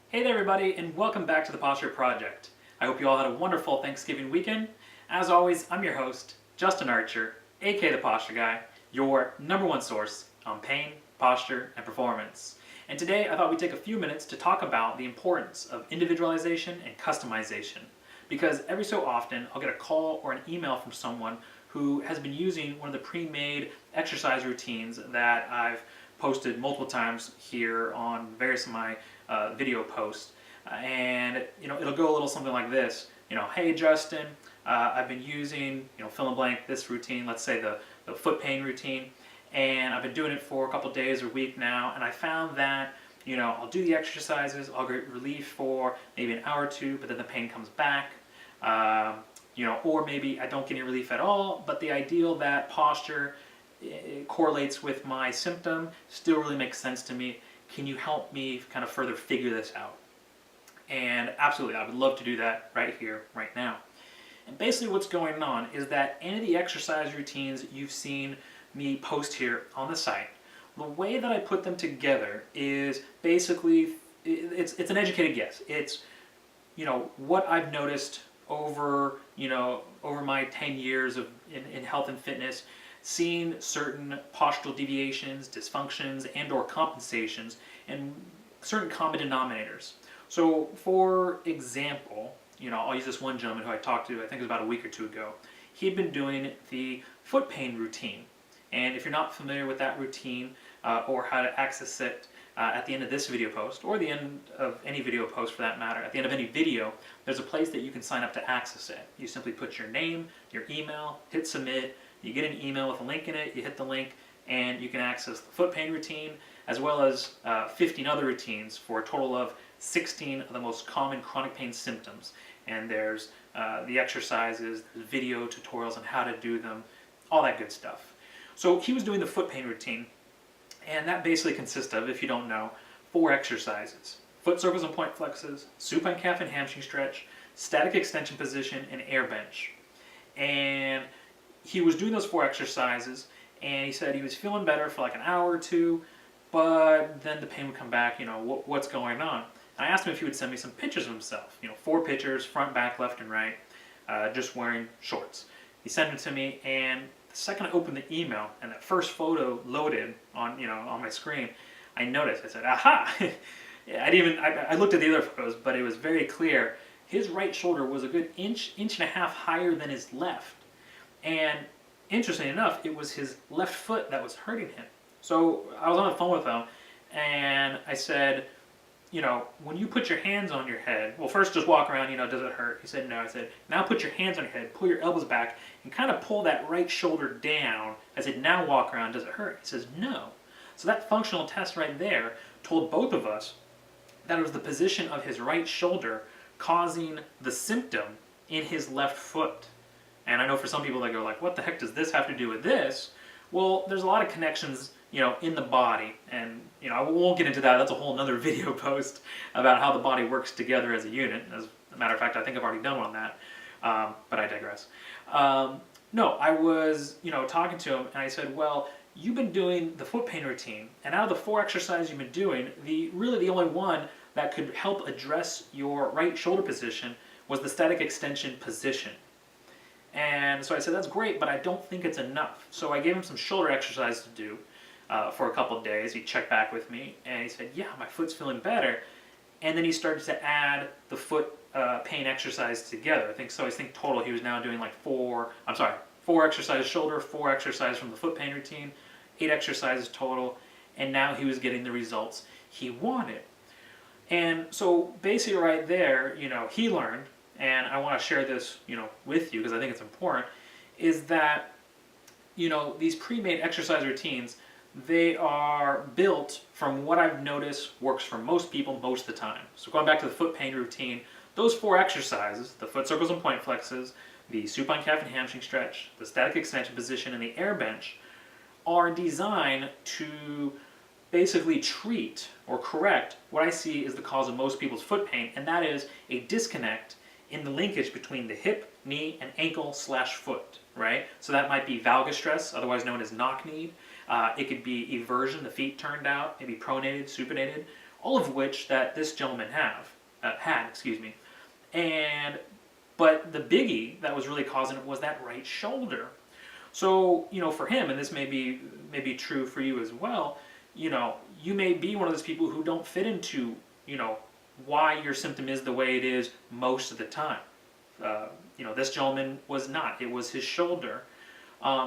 Hey there everybody, and welcome back to the Posture Project. I hope you all had a wonderful Thanksgiving weekend. As always, I'm your host, Justin Archer, aka the Posture Guy, your #1 source on pain, posture, and performance. And today I thought we'd take a few minutes to talk about the importance of individualization and customization. Because every so often I'll get a call or an email from someone who has been using one of the pre-made exercise routines that I've posted multiple times here on various of my video posts. And it'll go a little something like this. Hey Justin, I've been using, fill in blank, this routine, let's say the foot pain routine, and I've been doing it for a couple days or week now, and I found that I'll do the exercises, I'll get relief for maybe an hour or two, but then the pain comes back. Or maybe I don't get any relief at all, but the ideal that posture correlates with my symptom still really makes sense to me. Can you help me kind of further figure this out? And absolutely, I would love to do that right here, right now. And basically what's going on is that any of the exercise routines you've seen me post here on the site, the way that I put them together is basically, it's an educated guess. It's, what I've noticed over, over my 10 years in health and fitness, seeing certain postural deviations, dysfunctions, and or compensations, and certain common denominators. So for example, I'll use this one gentleman who I talked to, I think it was about a week or two ago. He'd been doing the foot pain routine. And if you're not familiar with that routine or how to access it, at the end of this video post, or the end of any video post for that matter, at the end of any video, there's a place that you can sign up to access it. You simply put your name, your email, hit submit, you get an email with a link in it, you hit the link, and you can access the foot pain routine, as well as 15 other routines for a total of 16 of the most common chronic pain symptoms. And there's the exercises, the video tutorials on how to do them, all that good stuff. So he was doing the foot pain routine, and that basically consists of, if you don't know, 4 exercises. Foot circles and point flexes, supine calf and hamstring stretch, static extension position, and air bench. And he was doing those 4 exercises, and he said he was feeling better for like an hour or two, but then the pain would come back, what's going on? And I asked him if he would send me some pictures of himself, 4 pictures, front, back, left, and right, just wearing shorts. He sent them to me, and the second I opened the email and that first photo loaded on, on my screen, I noticed, I said, aha! I looked at the other photos, but it was very clear. His right shoulder was a good inch and a half higher than his left. And interestingly enough, it was his left foot that was hurting him. So I was on the phone with him, and I said, when you put your hands on your head, well, first just walk around, does it hurt? He said, no. I said, now put your hands on your head, pull your elbows back, and kind of pull that right shoulder down. I said, now walk around, does it hurt? He says, no. So that functional test right there told both of us that it was the position of his right shoulder causing the symptom in his left foot. And I know for some people they go like, what the heck does this have to do with this? Well, there's a lot of connections, in the body, and I won't get into that. That's a whole nother video post about how the body works together as a unit. As a matter of fact, I think I've already done one on that, but I digress. No, I was, talking to him, and I said, well, you've been doing the foot pain routine, and out of the 4 exercises you've been doing, really the only one that could help address your right shoulder position was the static extension position. And so I said, that's great, but I don't think it's enough. So I gave him some shoulder exercise to do for a couple of days. He checked back with me, and he said, yeah, my foot's feeling better. And then he started to add the foot pain exercise together. I think total he was now doing like 4 exercises shoulder, 4 exercises from the foot pain routine, 8 exercises total, and now he was getting the results he wanted. And so basically right there, he learned, and I want to share this, with you because I think it's important, is that, these pre-made exercise routines, they are built from what I've noticed works for most people most of the time. So going back to the foot pain routine, those 4 exercises, the foot circles and point flexes, the supine calf and hamstring stretch, the static extension position, and the air bench, are designed to basically treat or correct what I see is the cause of most people's foot pain, and that is a disconnect in the linkage between the hip, knee, and ankle/foot, right? So that might be valgus stress, otherwise known as knock-kneed. It could be eversion, the feet turned out, maybe pronated, supinated. all of which that this gentleman had, excuse me. And but the biggie that was really causing it was that right shoulder. So, for him, and this may be true for you as well, you may be one of those people who don't fit into, why your symptom is the way it is most of the time. This gentleman was not. It was his shoulder.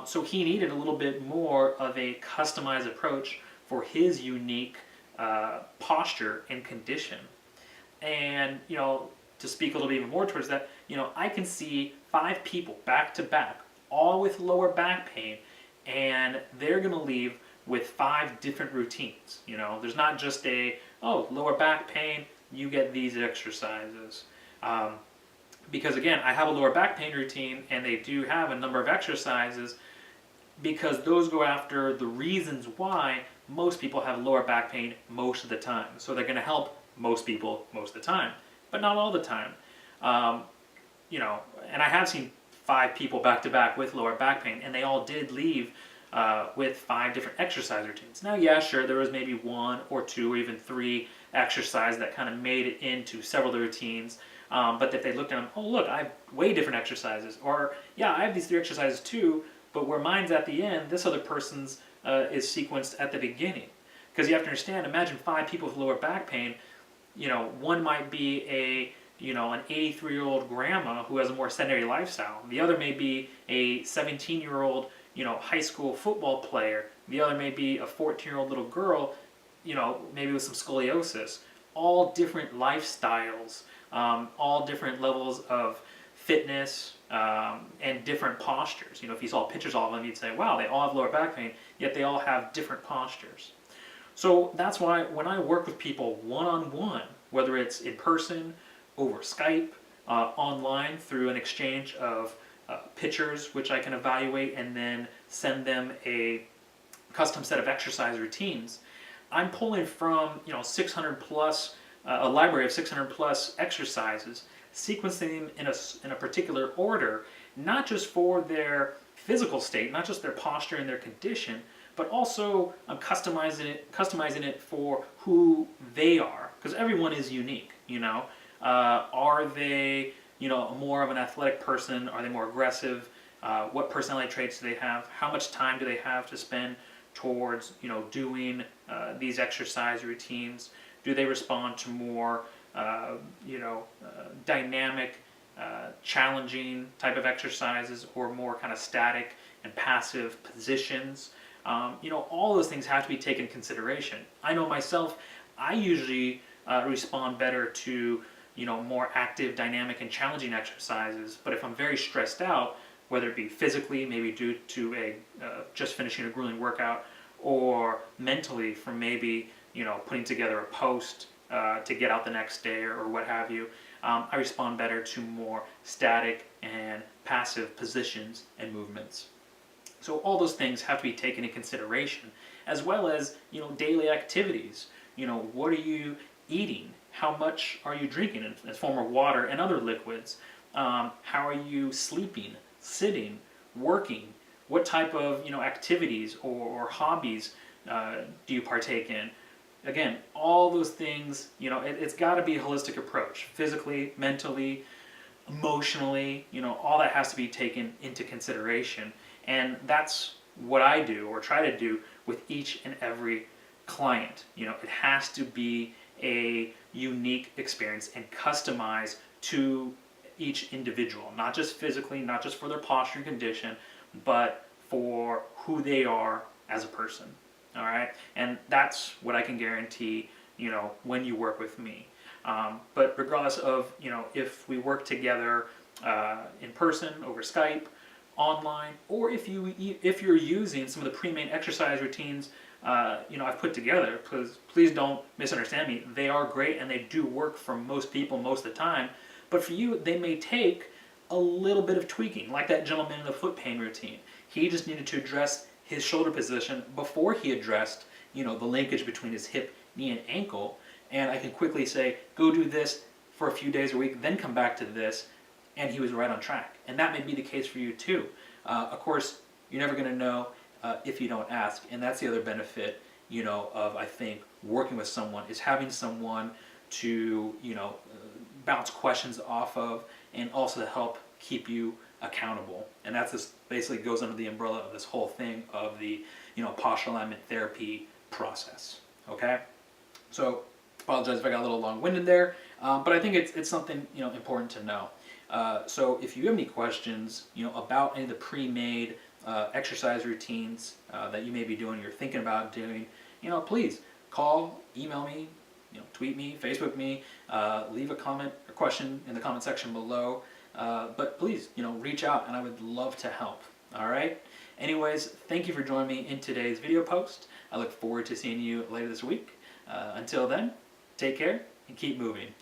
So he needed a little bit more of a customized approach for his unique posture and condition. And, to speak a little bit even more towards that, I can see 5 people back to back, all with lower back pain, and they're going to leave with 5 different routines. There's not just lower back pain, you get these exercises. Because again, I have a lower back pain routine, and they do have a number of exercises because those go after the reasons why most people have lower back pain most of the time. So they're going to help most people most of the time, but not all the time. And I have seen 5 people back to back with lower back pain, and they all did leave with 5 different exercise routines. Now, yeah, sure, there was maybe 1 or 2 or even 3 exercises that kind of made it into several of the routines. But if they looked at them, oh look, I have way different exercises, or yeah, I have these 3 exercises too, but where mine's at the end, this other person's is sequenced at the beginning. Because you have to understand, imagine 5 people with lower back pain. One might be an 83-year-old grandma who has a more sedentary lifestyle. The other may be a 17-year-old, high school football player. The other may be a 14-year-old little girl, maybe with some scoliosis. All different lifestyles, all different levels of fitness, and different postures. If you saw pictures of them, you'd say, wow, they all have lower back pain, yet they all have different postures. So that's why when I work with people one-on-one, whether it's in person, over Skype, online through an exchange of pictures, which I can evaluate and then send them a custom set of exercise routines, I'm pulling from 600 plus, a library of 600 plus exercises, sequencing them in a particular order, not just for their physical state, not just their posture and their condition, but also I'm customizing it for who they are, because everyone is unique. Are they more of an athletic person? Are they more aggressive? What personality traits do they have? How much time do they have to spend towards doing these exercise routines? Do they respond to more dynamic, challenging type of exercises, or more kind of static and passive positions? All those things have to be taken into consideration. I know myself, I usually respond better to more active, dynamic, and challenging exercises. But if I'm very stressed out, whether it be physically, maybe due to just finishing a grueling workout, or mentally from maybe putting together a post to get out the next day, or what have you, I respond better to more static and passive positions and movements. So all those things have to be taken into consideration, as well as daily activities. What are you eating? How much are you drinking in the form of water and other liquids? How are you sleeping, sitting, working? What type of activities or hobbies do you partake in? Again, all those things, it's got to be a holistic approach, physically, mentally, emotionally. All that has to be taken into consideration, and that's what I do or try to do with each and every client. It has to be a unique experience and customized to each individual, not just physically, not just for their posture and condition, but for who they are as a person. All right, and that's what I can guarantee. When you work with me, but regardless of if we work together in person, over Skype, online, or if you're using some of the pre-made exercise routines I've put together, because please don't misunderstand me. They are great and they do work for most people most of the time. But for you, they may take a little bit of tweaking, like that gentleman in the foot pain routine. He just needed to address his shoulder position before he addressed the linkage between his hip, knee, and ankle. And I can quickly say, go do this for a few days a week, then come back to this, and he was right on track. And that may be the case for you too. Of course, you're never going to know if you don't ask, and that's the other benefit of, I think, working with someone is having someone to, bounce questions off of, and also to help keep you accountable. And that's just basically goes under the umbrella of this whole thing of the, posture alignment therapy process. Okay? So, apologize if I got a little long-winded there, but I think it's something, important to know. So if you have any questions, about any of the pre-made exercise routines that you may be doing, you're thinking about doing, please call, email me, tweet me, Facebook me, leave a comment or question in the comment section below. But please, reach out, and I would love to help. All right. Anyways, thank you for joining me in today's video post. I look forward to seeing you later this week. Until then, take care and keep moving.